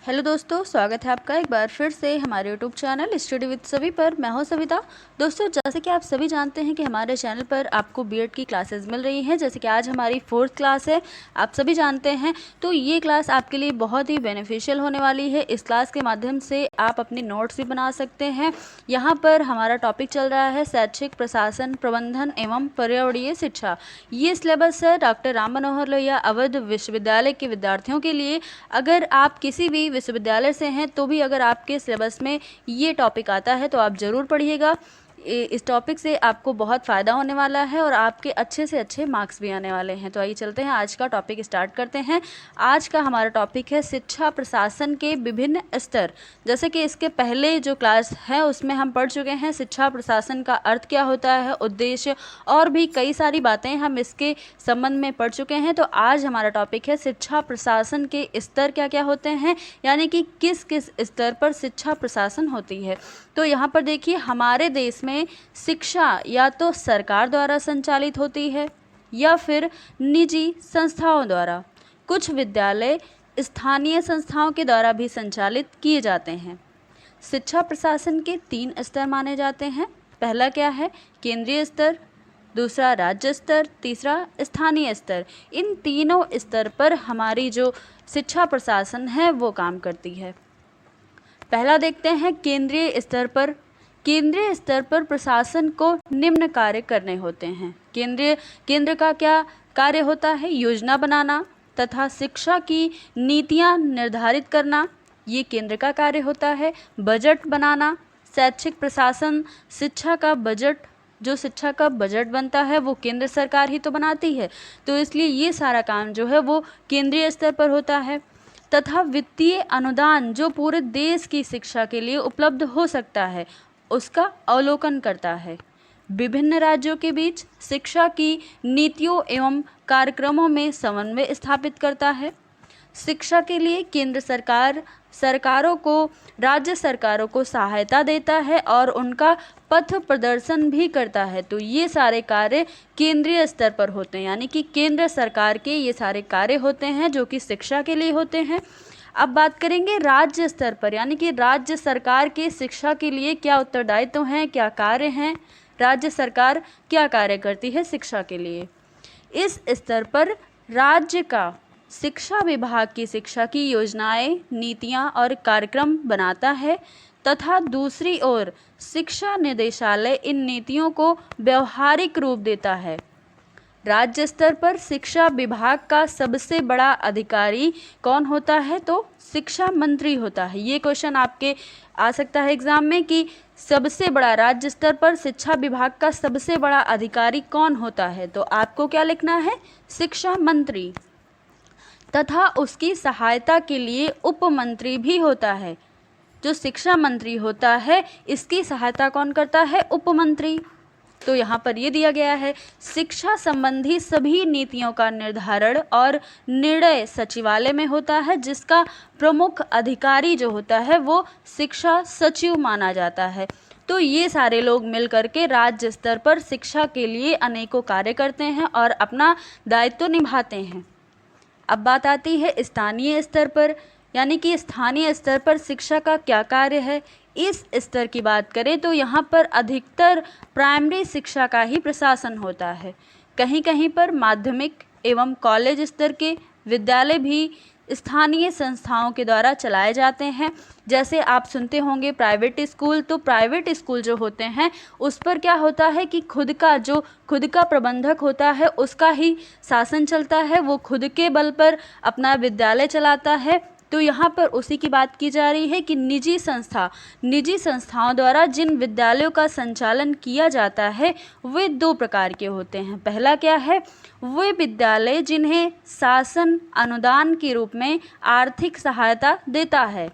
Hello दोस्तों, स्वागत है आपका एक बार फिर से हमारे यूट्यूब चैनल स्टडी विद सभी पर। मैं हूं सविता। दोस्तों, जैसे कि आप सभी जानते हैं कि हमारे चैनल पर आपको बीएड की क्लासेस मिल रही हैं। जैसे कि आज हमारी 4th क्लास है, आप सभी जानते हैं। तो ये क्लास आपके लिए बहुत ही बेनिफिशियल होने वाली है। इस क्लास के माध्यम से आप अपनी नोट्स भी बना सकते हैं। यहाँ पर हमारा टॉपिक चल रहा है शैक्षिक प्रशासन, प्रबंधन एवं पर्यावरणीय शिक्षा। ये सिलेबस है डॉक्टर राम मनोहर लोहिया अवध विश्वविद्यालय के विद्यार्थियों के लिए। अगर आप किसी भी विश्वविद्यालय से हैं तो भी अगर आपके सिलेबस में ये टॉपिक आता है तो आप ज़रूर पढ़िएगा। इस टॉपिक से आपको बहुत फ़ायदा होने वाला है और आपके अच्छे से अच्छे मार्क्स भी आने वाले हैं। तो आइए चलते हैं, आज का टॉपिक स्टार्ट करते हैं। आज का हमारा टॉपिक है शिक्षा प्रशासन के विभिन्न स्तर। जैसे कि इसके पहले जो क्लास है उसमें हम पढ़ चुके हैं शिक्षा प्रशासन का अर्थ क्या होता है, उद्देश्य और भी कई सारी बातें हम इसके संबंध में पढ़ चुके हैं। तो आज हमारा टॉपिक है शिक्षा प्रशासन के स्तर क्या क्या होते हैं, यानी कि किस किस स्तर पर शिक्षा प्रशासन होती है। तो यहाँ पर देखिए, हमारे देश में शिक्षा या तो सरकार द्वारा संचालित होती है या फिर निजी संस्थाओं द्वारा। कुछ विद्यालय स्थानीय संस्थाओं के द्वारा भी संचालित किए जाते हैं। शिक्षा प्रशासन के 3 स्तर माने जाते हैं। पहला क्या है, केंद्रीय स्तर, दूसरा राज्य स्तर, तीसरा स्थानीय स्तर। इन तीनों स्तर पर हमारी जो शिक्षा प्रशासन है वो काम करती है। पहला देखते हैं केंद्रीय स्तर पर। केंद्रीय स्तर पर प्रशासन को निम्न कार्य करने होते हैं। केंद्र का क्या कार्य होता है, योजना बनाना तथा शिक्षा की नीतियां निर्धारित करना, ये केंद्र का कार्य होता है। बजट बनाना, शैक्षिक प्रशासन शिक्षा का बजट बनता है वो केंद्र सरकार ही तो बनाती है, तो इसलिए ये सारा काम जो है वो केंद्रीय स्तर पर होता है। तथा वित्तीय अनुदान जो पूरे देश की शिक्षा के लिए उपलब्ध हो सकता है उसका अवलोकन करता है। विभिन्न राज्यों के बीच शिक्षा की नीतियों एवं कार्यक्रमों में समन्वय स्थापित करता है। शिक्षा के लिए केंद्र सरकारों को राज्य सरकारों को सहायता देता है और उनका पथ प्रदर्शन भी करता है। तो ये सारे कार्य केंद्रीय स्तर पर होते हैं, यानी कि केंद्र सरकार के ये सारे कार्य होते हैं जो कि शिक्षा के लिए होते हैं। अब बात करेंगे राज्य स्तर पर, यानी कि राज्य सरकार के शिक्षा के लिए क्या उत्तरदायित्व हैं, क्या कार्य हैं, राज्य सरकार क्या कार्य करती है शिक्षा के लिए। इस स्तर पर राज्य का शिक्षा विभाग की शिक्षा की योजनाएं, नीतियां और कार्यक्रम बनाता है तथा दूसरी ओर शिक्षा निदेशालय इन नीतियों को व्यवहारिक रूप देता है। राज्य स्तर पर शिक्षा विभाग का सबसे बड़ा अधिकारी कौन होता है, तो शिक्षा मंत्री होता है। ये क्वेश्चन आपके आ सकता है एग्जाम में कि सबसे बड़ा राज्य स्तर पर शिक्षा विभाग का सबसे बड़ा अधिकारी कौन होता है, तो आपको क्या लिखना है, शिक्षा मंत्री। तथा उसकी सहायता के लिए उप मंत्री भी होता है। जो शिक्षा मंत्री होता है इसकी सहायता कौन करता है, उप मंत्री। तो यहाँ पर ये दिया गया है, शिक्षा संबंधी सभी नीतियों का निर्धारण और निर्णय सचिवालय में होता है, जिसका प्रमुख अधिकारी जो होता है वो शिक्षा सचिव माना जाता है। तो ये सारे लोग मिल करके राज्य स्तर पर शिक्षा के लिए अनेकों कार्य करते हैं और अपना दायित्व निभाते हैं। अब बात आती है स्थानीय स्तर पर, यानी कि स्थानीय स्तर पर शिक्षा का क्या कार्य है। इस स्तर की बात करें तो यहाँ पर अधिकतर प्राइमरी शिक्षा का ही प्रशासन होता है। कहीं कहीं पर माध्यमिक एवं कॉलेज स्तर के विद्यालय भी स्थानीय संस्थाओं के द्वारा चलाए जाते हैं। जैसे आप सुनते होंगे प्राइवेट स्कूल, तो प्राइवेट स्कूल जो होते हैं उस पर क्या होता है कि खुद का प्रबंधक होता है उसका ही शासन चलता है, वो खुद के बल पर अपना विद्यालय चलाता है। तो यहाँ पर उसी की बात की जा रही है कि निजी संस्थाओं द्वारा जिन विद्यालयों का संचालन किया जाता है वे 2 प्रकार के होते हैं। पहला क्या है, वे विद्यालय जिन्हें शासन अनुदान के रूप में आर्थिक सहायता देता है।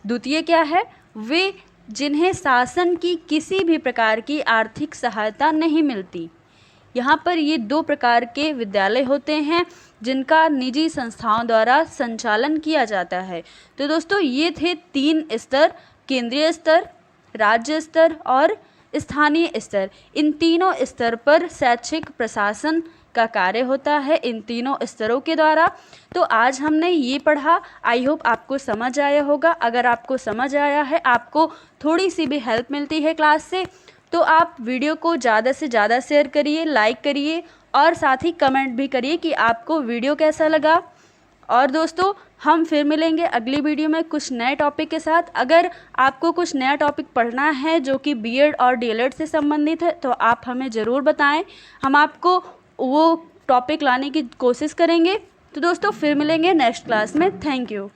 द्वितीय क्या है, वे जिन्हें शासन की किसी भी प्रकार की आर्थिक सहायता नहीं मिलती। यहाँ पर ये 2 प्रकार के विद्यालय होते हैं जिनका निजी संस्थाओं द्वारा संचालन किया जाता है। तो दोस्तों, ये थे 3 स्तर, केंद्रीय स्तर, राज्य स्तर और स्थानीय स्तर। इन तीनों स्तर पर शैक्षिक प्रशासन का कार्य होता है इन तीनों स्तरों के द्वारा। तो आज हमने ये पढ़ा, आई होप आपको समझ आया होगा। अगर आपको समझ आया है, आपको थोड़ी सी भी हेल्प मिलती है क्लास से, तो आप वीडियो को ज़्यादा से ज़्यादा शेयर करिए, लाइक करिए और साथ ही कमेंट भी करिए कि आपको वीडियो कैसा लगा। और दोस्तों, हम फिर मिलेंगे अगली वीडियो में कुछ नए टॉपिक के साथ। अगर आपको कुछ नया टॉपिक पढ़ना है जो कि बीएड और डीएलएड से संबंधित है, तो आप हमें ज़रूर बताएं, हम आपको वो टॉपिक लाने की कोशिश करेंगे। तो दोस्तों, फिर मिलेंगे नेक्स्ट क्लास में। Thank you.